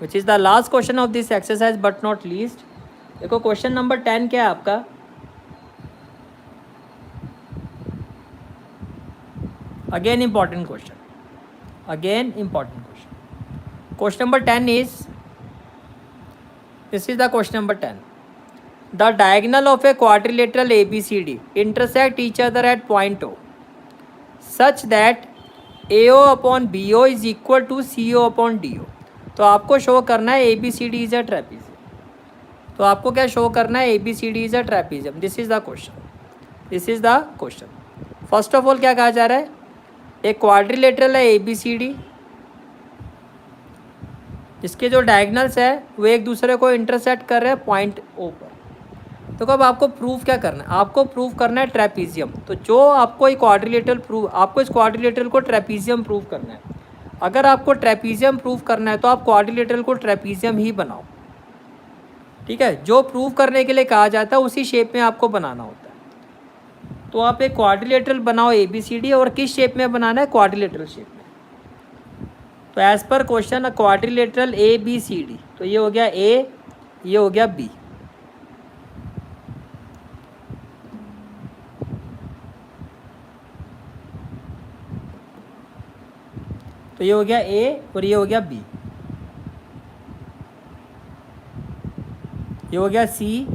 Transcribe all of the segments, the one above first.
Which is the last question of this exercise but not least. देखो question number 10 क्या है आपका, again important question, again important question. Question number 10 is, this is the question number 10। The diagonal of a quadrilateral ABCD intersect each other at point O such that AO upon BO is equal to CO upon DO। तो आपको show करना है ABCD is a trapezium. तो आपको क्या show करना है, ABCD is a trapezium. This is the question, this is the question. First of all क्या कहा जा रहा है, एक क्वाड्रिलेटरल है ABCD, इसके जो डायगोनल्स है वो एक दूसरे को इंटरसेक्ट कर रहे हैं पॉइंट O पर। तो कब आपको प्रूफ क्या करना है, आपको प्रूफ करना है ट्रेपीजियम। तो जो आपको एक क्वाड्रिलेटरल प्रूफ, आपको इस क्वाड्रिलेटरल को ट्रेपीजियम प्रूफ करना है। अगर आपको ट्रेपीजियम प्रूफ करना है तो आप क्वाड्रिलेटरल को ट्रेपीजियम ही बनाओ, ठीक है। जो प्रूफ करने के लिए कहा जाता है उसी शेप में आपको बनाना होता है। तो आप एक क्वाड्रिलेटरल बनाओ ABCD, और किस शेप में बनाना है, क्वाड्रिलेटरल शेप में। तो as per question quadrilateral ABCD, तो ये हो गया A, ये हो गया B। तो ये हो गया A और ये हो गया B, ये हो गया C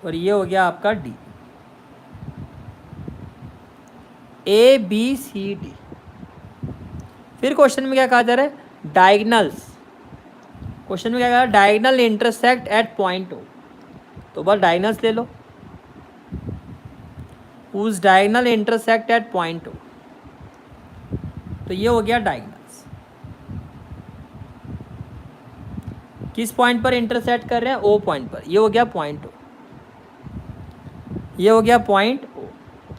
और ये हो गया आपका D। ABCD। फिर क्वेश्चन में क्या कहा जा रहा है, डायगोनल्स। क्वेश्चन में क्या कहा, diagonal intersect at point O। तो बस डायगोनल्स ले लो, whose diagonal intersect at point O। तो ये हो गया डायगोनल्स, किस पॉइंट पर इंटरसेक्ट कर रहे हैं, O पॉइंट पर। ये हो गया पॉइंट O, ये हो गया पॉइंट O,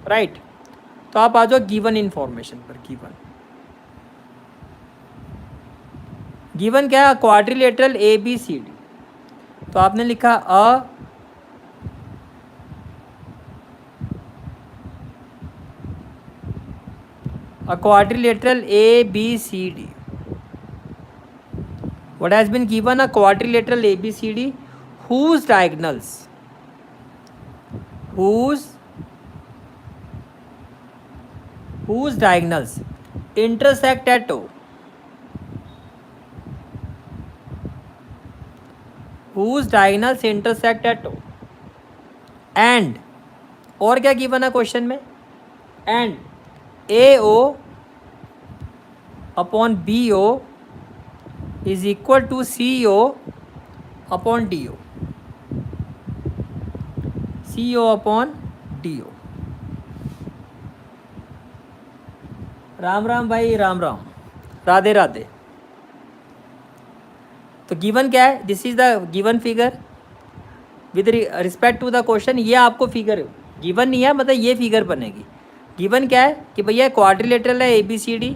राइट। तो आप आ जाओ गिवन इंफॉर्मेशन पर। गिवन क्या है, क्वाड्रिलेटरल ABCD। तो आपने लिखा a quadrilateral ABCD। What has been given, a quadrilateral ABCD whose diagonals intersect at O, whose diagonals intersect at O, and और क्या गिवन है क्वेश्चन में, and AO upon BO is equal to CO upon DO, CO upon DO। Ram Ram भाई, राम राम, राधे राधे। तो given क्या है, this is the given figure with respect to the question. ये आपको फिगर गिवन नहीं है, मतलब ये फिगर बनेगी। गिवन क्या है कि भैया क्वाड्रिलेटरल है ABCD,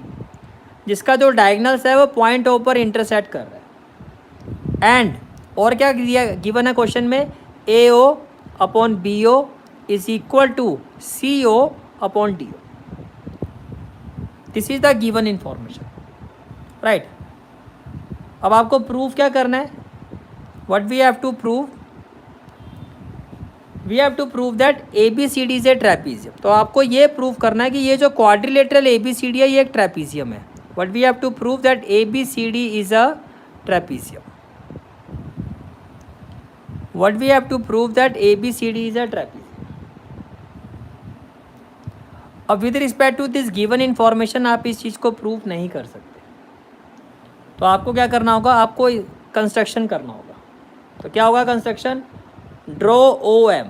जिसका जो डायगोनल्स है वो पॉइंट O पर इंटरसेक्ट कर रहा है। एंड और क्या दिया गिवन है क्वेश्चन में, AO upon BO is equal to CO upon DO। This is the given information, right. अब आपको प्रूफ क्या करना है, what we have to prove, we have to prove that ABCD is a trapezium. तो आपको ये prove करना है कि ये जो क्वाड्रिलेटरल ABCD है ये एक ट्रेपीजियम है। What we have to prove that ABCD is a trapezium. What we have to prove that ABCD is a trapezium. अब with respect to this given information आप इस चीज़ को प्रूव नहीं कर सकते। तो आपको क्या करना होगा, आपको कंस्ट्रक्शन करना होगा। तो क्या होगा construction, draw OM,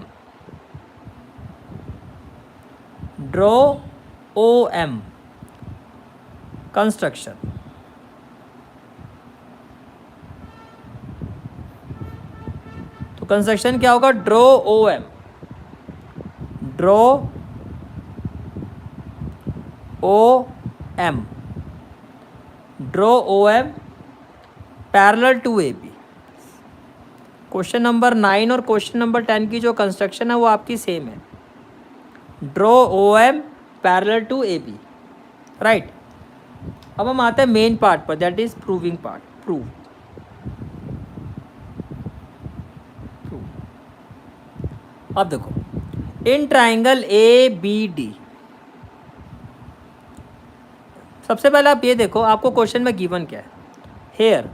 draw OM construction. तो कंस्ट्रक्शन क्या होगा, draw OM, draw OM, draw OM parallel to AB। Question number 9 और क्वेश्चन नंबर 10 की जो कंस्ट्रक्शन है वो आपकी सेम है। Draw OM parallel to AB। Right. अब हम आते हैं मेन पार्ट पर, that is proving part. Prove. अब देखो in triangle A B D, सबसे पहले आप ये देखो आपको क्वेश्चन में गिवन क्या है। Here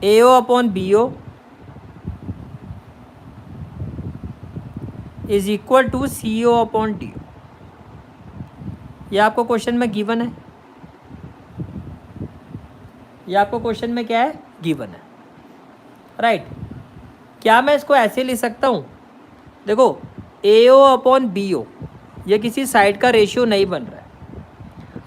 AO upon BO is equal to CO upon DO, ये आपको क्वेश्चन में गिवन है। ये आपको क्वेश्चन में क्या है, गिवन है, राइट। क्या मैं इसको ऐसे लिख सकता हूँ, देखो AO अपॉन BO ये किसी साइड का रेशियो नहीं बन रहा है।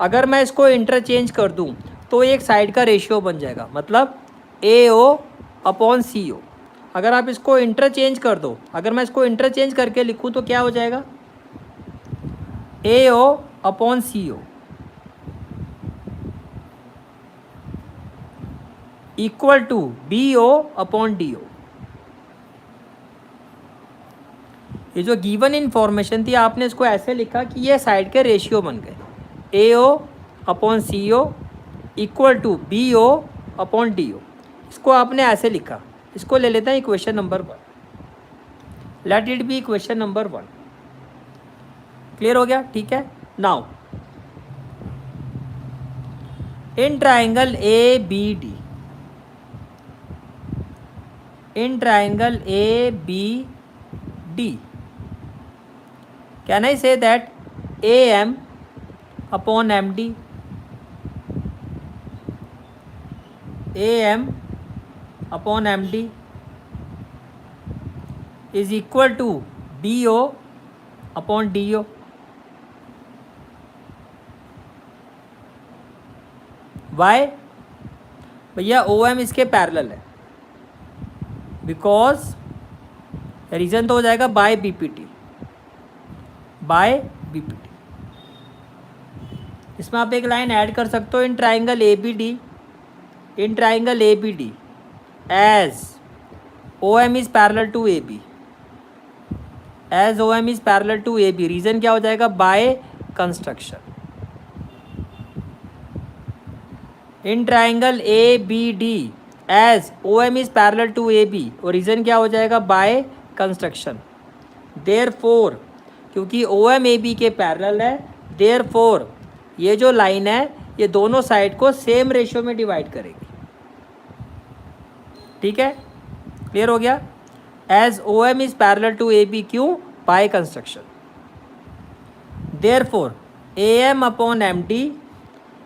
अगर मैं इसको इंटरचेंज कर दूँ तो एक साइड का रेशियो बन जाएगा, मतलब AO अपॉन CO। अगर आप इसको इंटरचेंज कर दो, अगर मैं इसको इंटरचेंज करके लिखूँ तो क्या हो जाएगा, AO upon CO equal to BO upon DO। ये जो गिवन इन्फॉर्मेशन थी आपने इसको ऐसे लिखा कि ये साइड के रेशियो बन गए, AO upon CO equal to BO upon DO। इसको आपने ऐसे लिखा, इसको ले लेते हैं equation number 1, let it be equation number 1। Clear हो गया, ठीक है। Now in triangle ABD, in triangle ABD can I say that AM upon MD, AM upon MD is equal to BO upon DO। Why भैया, OM इसके parallel है, because reason तो हो जाएगा बाय BPT, बाय BPT। इसमें आप एक line add कर सकते हो, in triangle ABD, in triangle ABD as OM is parallel to AB, as OM is parallel to AB। Reason क्या हो जाएगा, by construction. In triangle ABD as OM is parallel to AB, और reason क्या हो जाएगा, by construction. Therefore क्योंकि OM AB के parallel है, देयरफॉर ये जो लाइन है ये दोनों साइड को सेम रेशियो में डिवाइड करेगी। ठीक है, क्लियर हो गया। As OM is parallel to AB, क्यों, by construction. Therefore AM upon MD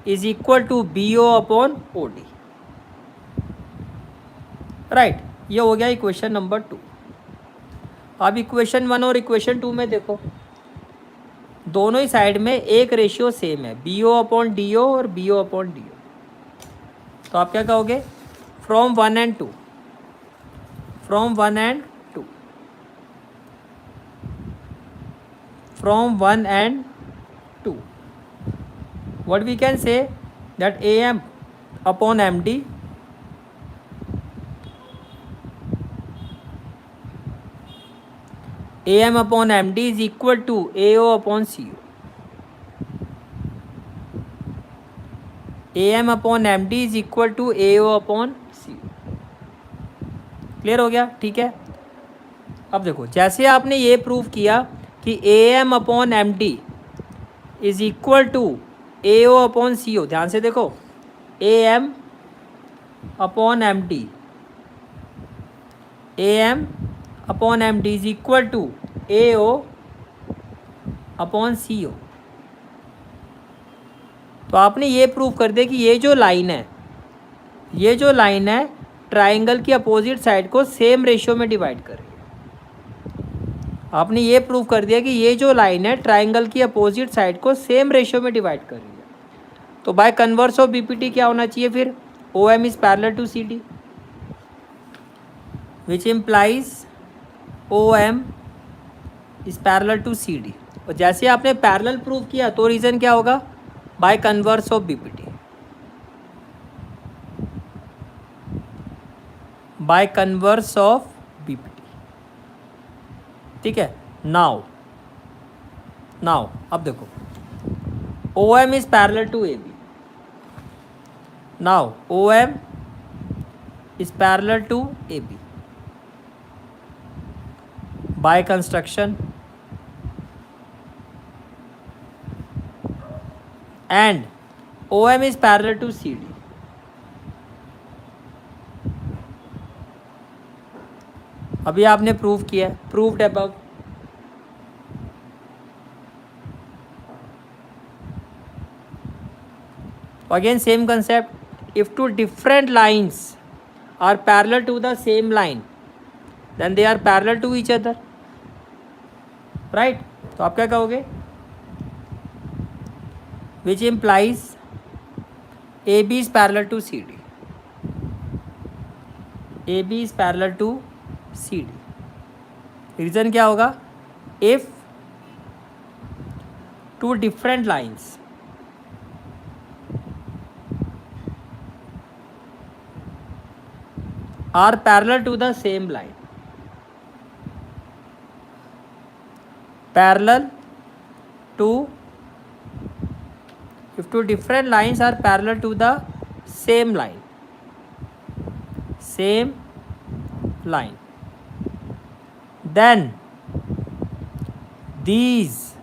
is equal to BO upon OD, right. ये हो गया इक्वेशन नंबर 2। अब इक्वेशन 1 और इक्वेशन 2 में देखो, दोनों ही साइड में एक रेशियो सेम है, BO अपॉन DO और BO अपॉन DO। तो आप क्या कहोगे, from 1 and 2, from 1 and 2, from 1 and 2, what we can say that AM upon MD AM upon MD is equal to AO upon CO, AM upon MD is equal to AO upon CO। Clear हो गया, ठीक है। अब देखो जैसे आपने ये prove किया कि AM upon MD is equal to AO upon CO, ध्यान से देखो, AM upon MD, AM upon MD is equal to AO upon CO। तो आपने ये प्रूव कर दिया कि ये जो लाइन है, ये जो लाइन है ट्राइंगल की अपोजिट साइड को सेम रेशियो में डिवाइड कर रही है। आपने ये प्रूव कर दिया कि ये जो लाइन है ट्राइंगल की अपोजिट साइड को सेम रेशियो में डिवाइड कर रही है। तो बाय कन्वर्स ऑफ BPT क्या होना चाहिए फिर, OM is parallel to CD, which implies OM is parallel to CD। और जैसे आपने पैरेलल प्रूव किया तो रीज़न क्या होगा, by converse of BPT, by converse of BPT। ठीक है। नाउ अब देखो OM is parallel to AB. Now OM is parallel to AB by construction, and OM is parallel to CD. अभी आपने प्रूव किया है, proved above. Again same concept. If two different lines are parallel to the same line, then they are parallel to each other, right? तो आप क्या कहोगे? Which implies AB is parallel to CD. AB is parallel to CD. Reason क्या होगा? If two different lines are parallel to the same line, parallel to, if two different lines are parallel to the same line, then these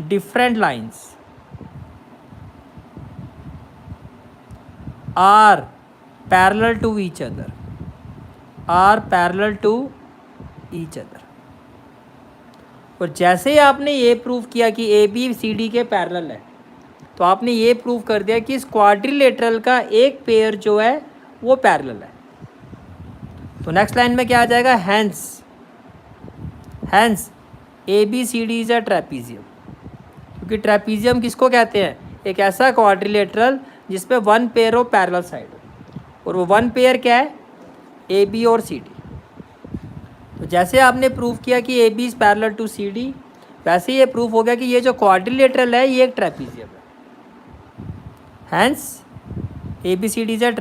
different lines are parallel to each other, और जैसे ही आपने ये prove किया कि A B C D के parallel है, तो आपने ये प्रूव कर दिया कि इस क्वाड्रिलेटरल का एक पेयर जो है वो पैरेलल है. तो नेक्स्ट लाइन में क्या आ जाएगा? Hence A B C D is a trapezium. क्योंकि ट्रेपीजियम किसको कहते हैं? एक ऐसा क्वाड्रिलेटरल जिसपे वन पेयर हो पैरेलल साइड, और वो वन पेयर क्या है? ए बी और सी डी. तो जैसे आपने प्रूव किया कि A B is parallel to C D, वैसे ये प्रूफ हो गया कि ये जो क्वाड्रिलेटरल है ये एक ट्रेपीजियम है. Hence A B C D is a